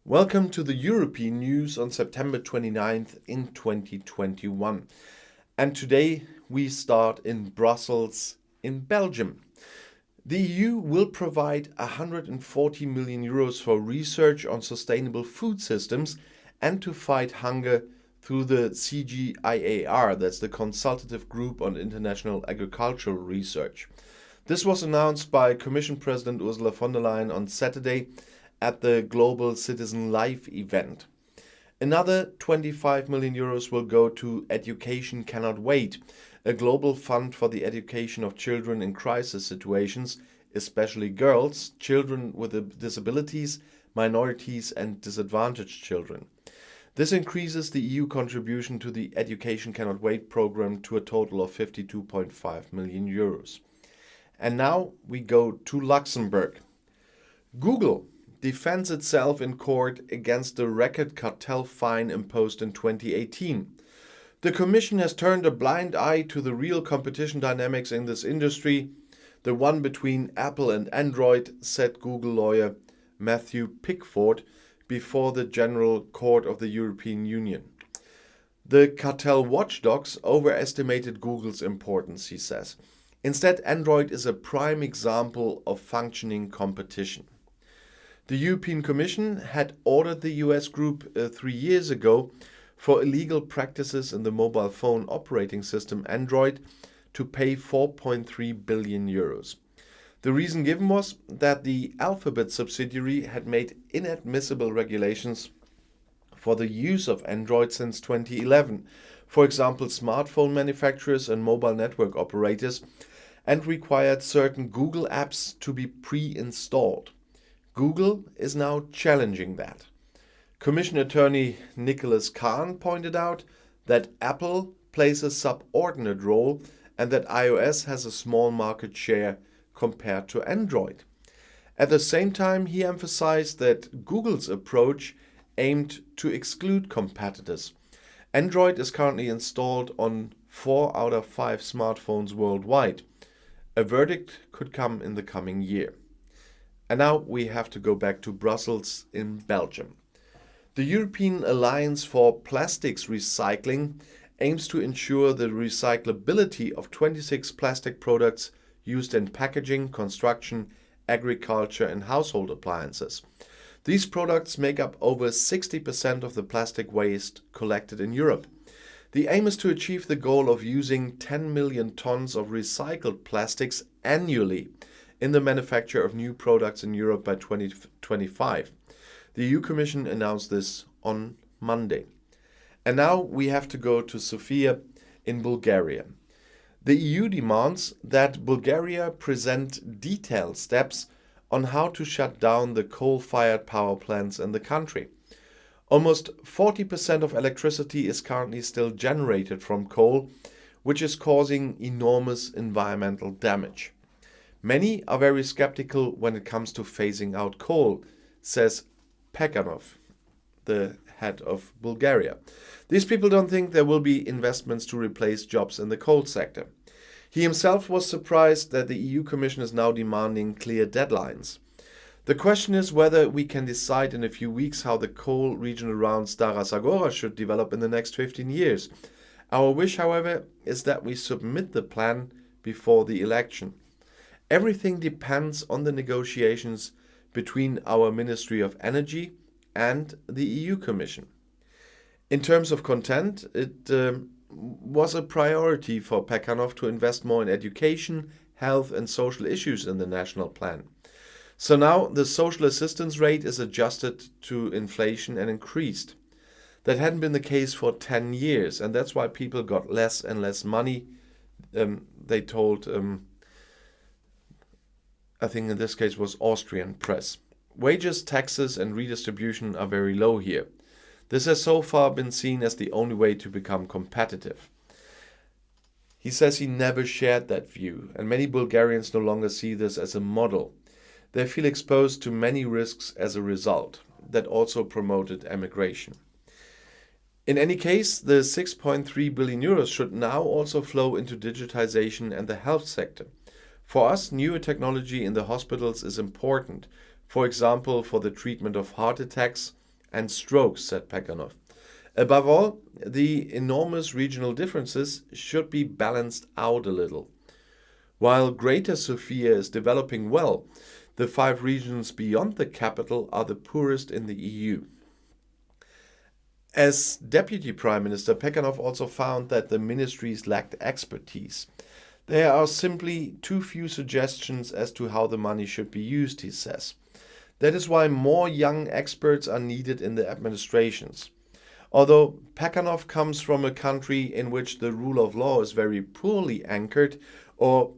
Welcome to the European news on September 29th in 2021. And today we start in Brussels in Belgium. The EU will provide 140 million euros for research on sustainable food systems and to fight hunger through the CGIAR, that's the Consultative Group on International Agricultural Research. This was announced by Commission President Ursula von der Leyen on Saturday at the Global Citizen Life event. Another 25 million euros will go to Education Cannot Wait, a global fund for the education of children in crisis situations, especially girls, children with disabilities, minorities and disadvantaged children. This increases the EU contribution to the Education Cannot Wait program to a total of 52.5 million euros. And now we go to Luxembourg. Google defends itself in court against the record cartel fine imposed in 2018. The Commission has turned a blind eye to the real competition dynamics in this industry, the one between Apple and Android, said Google lawyer Matthew Pickford before the General Court of the European Union. The cartel watchdogs overestimated Google's importance, he says. Instead, Android is a prime example of functioning competition. The European Commission had ordered the US group 3 years ago for illegal practices in the mobile phone operating system Android to pay 4.3 billion euros. The reason given was that the Alphabet subsidiary had made inadmissible regulations for the use of Android since 2011, for example, smartphone manufacturers and mobile network operators, and required certain Google apps to be pre-installed. Google is now challenging that. Commission Attorney Nicholas Kahn pointed out that Apple plays a subordinate role and that iOS has a small market share compared to Android. At the same time, he emphasized that Google's approach aimed to exclude competitors. Android is currently installed on 4 out of 5 smartphones worldwide. A verdict could come in the coming year. And now we have to go back to Brussels in Belgium. The European Alliance for Plastics Recycling aims to ensure the recyclability of 26 plastic products used in packaging, construction, agriculture and household appliances. These products make up over 60% of the plastic waste collected in Europe. The aim is to achieve the goal of using 10 million tons of recycled plastics annually in the manufacture of new products in Europe by 2025. The EU Commission announced this on Monday. And now we have to go to Sofia in Bulgaria. The EU demands that Bulgaria present detailed steps on how to shut down the coal-fired power plants in the country. Almost 40% of electricity is currently still generated from coal, which is causing enormous environmental damage. Many are very skeptical when it comes to phasing out coal, says Pekanov, the head of Bulgaria. These people don't think there will be investments to replace jobs in the coal sector. He himself was surprised that the EU Commission is now demanding clear deadlines. The question is whether we can decide in a few weeks how the coal region around Stara Zagora should develop in the next 15 years. Our wish, however, is that we submit the plan before the election. Everything depends on the negotiations between our Ministry of Energy and the EU Commission. In terms of content, it was a priority for Pekanov to invest more in education, health and social issues in the national plan. So now the social assistance rate is adjusted to inflation and increased. That hadn't been the case for 10 years, and that's why people got less and less money, they told I think in this case was Austrian press. Wages, taxes and redistribution are very low here. This has so far been seen as the only way to become competitive. He says he never shared that view, and many Bulgarians no longer see this as a model. They feel exposed to many risks as a result. That also promoted emigration. In any case, the 6.3 billion euros should now also flow into digitization and the health sector. For us, newer technology in the hospitals is important, for example, for the treatment of heart attacks and strokes, said Pekanov. Above all, the enormous regional differences should be balanced out a little. While Greater Sofia is developing well, the 5 regions beyond the capital are the poorest in the EU. As Deputy Prime Minister, Pekanov also found that the ministries lacked expertise. There are simply too few suggestions as to how the money should be used, he says. That is why more young experts are needed in the administrations. Although Pekanov comes from a country in which the rule of law is very poorly anchored, or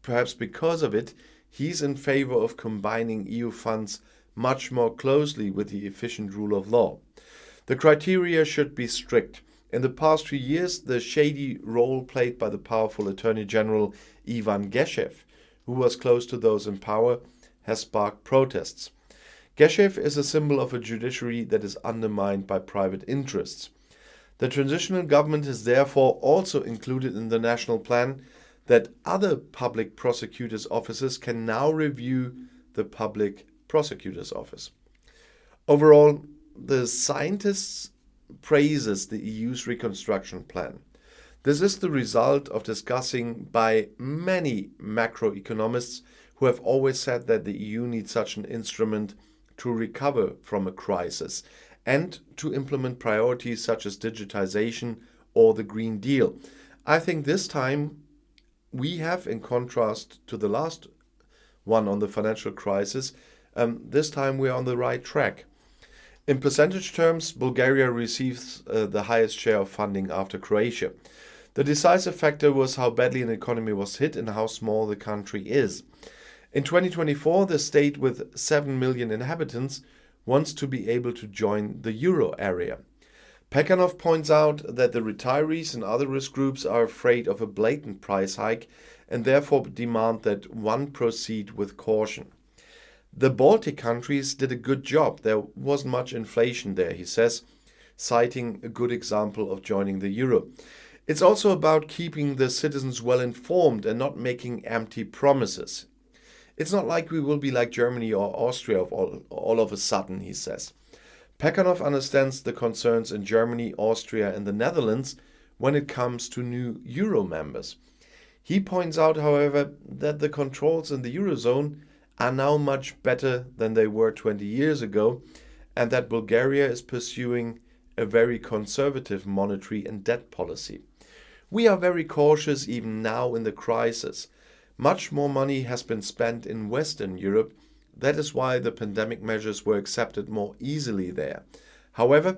perhaps because of it, he's in favor of combining EU funds much more closely with the efficient rule of law. The criteria should be strict. In the past few years, the shady role played by the powerful Attorney General Ivan Geshev, who was close to those in power, has sparked protests. Geshev is a symbol of a judiciary that is undermined by private interests. The transitional government is therefore also included in the national plan that other public prosecutors' offices can now review the public prosecutor's office. Overall, the scientists praises the EU's reconstruction plan. This is the result of discussing by many macroeconomists who have always said that the EU needs such an instrument to recover from a crisis and to implement priorities such as digitization or the Green Deal. I think this time we have, in contrast to the last one on the financial crisis, this time we're on the right track. In percentage terms, Bulgaria receives the highest share of funding after Croatia. The decisive factor was how badly an economy was hit and how small the country is. In 2024, the state with 7 million inhabitants wants to be able to join the euro area. Pekanov points out that the retirees and other risk groups are afraid of a blatant price hike and therefore demand that one proceed with caution. The Baltic countries did a good job. There wasn't much inflation there, he says, citing a good example of joining the euro. It's also about keeping the citizens well informed and not making empty promises. It's not like we will be like Germany or Austria all of a sudden, he says. Pekanov understands the concerns in Germany, Austria and the Netherlands when it comes to new euro members. He points out, however, that the controls in the eurozone are now much better than they were 20 years ago, and that Bulgaria is pursuing a very conservative monetary and debt policy. We are very cautious even now in the crisis. Much more money has been spent in Western Europe. That is why the pandemic measures were accepted more easily there. However,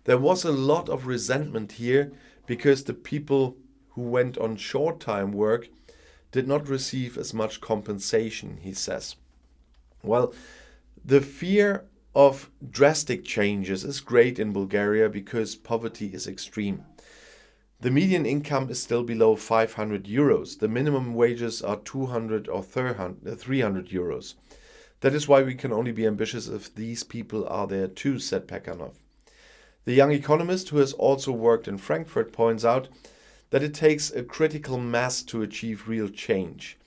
there was a lot of resentment here because the people who went on short-time work did not receive as much compensation, he says. Well, the fear of drastic changes is great in Bulgaria because poverty is extreme. The median income is still below 500 euros. The minimum wages are 200 or 300 euros. That is why we can only be ambitious if these people are there too, said Pekanov. The young economist, who has also worked in Frankfurt, points out that it takes a critical mass to achieve real change.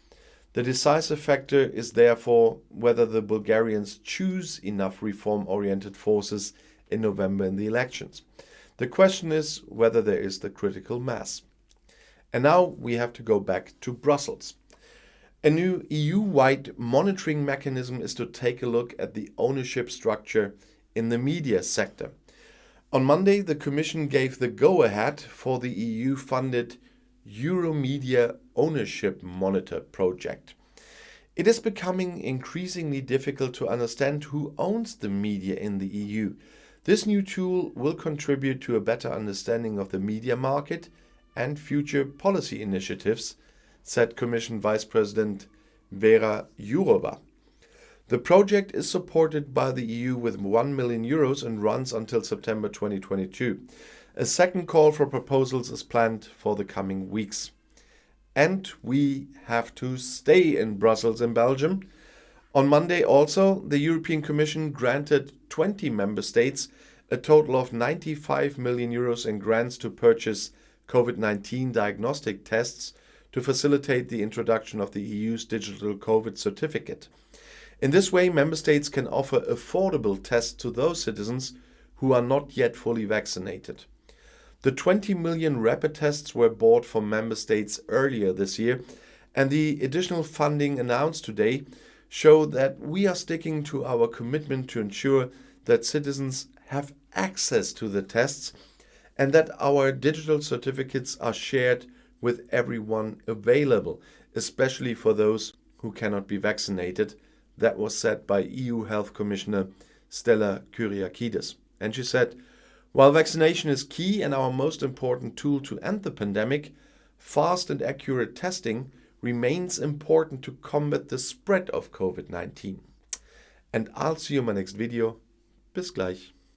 The decisive factor is therefore whether the Bulgarians choose enough reform-oriented forces in November in the elections. The question is whether there is the critical mass. And now we have to go back to Brussels. A new EU-wide monitoring mechanism is to take a look at the ownership structure in the media sector. On Monday, the Commission gave the go-ahead for the EU-funded Euromedia Ownership Monitor project. It is becoming increasingly difficult to understand who owns the media in the EU. This new tool will contribute to a better understanding of the media market and future policy initiatives, said Commission Vice President Vera Jourova. The project is supported by the EU with 1 million euros and runs until September 2022. A second call for proposals is planned for the coming weeks. And we have to stay in Brussels in Belgium. On Monday also, the European Commission granted 20 member states a total of 95 million euros in grants to purchase COVID-19 diagnostic tests to facilitate the introduction of the EU's digital COVID certificate. In this way, member states can offer affordable tests to those citizens who are not yet fully vaccinated. The 20 million rapid tests were bought from member states earlier this year, and the additional funding announced today show that we are sticking to our commitment to ensure that citizens have access to the tests and that our digital certificates are shared with everyone available, especially for those who cannot be vaccinated. That was said by EU Health Commissioner Stella Kyriakides. And she said, while vaccination is key and our most important tool to end the pandemic, fast and accurate testing remains important to combat the spread of COVID-19. And I'll see you in my next video. Bis gleich.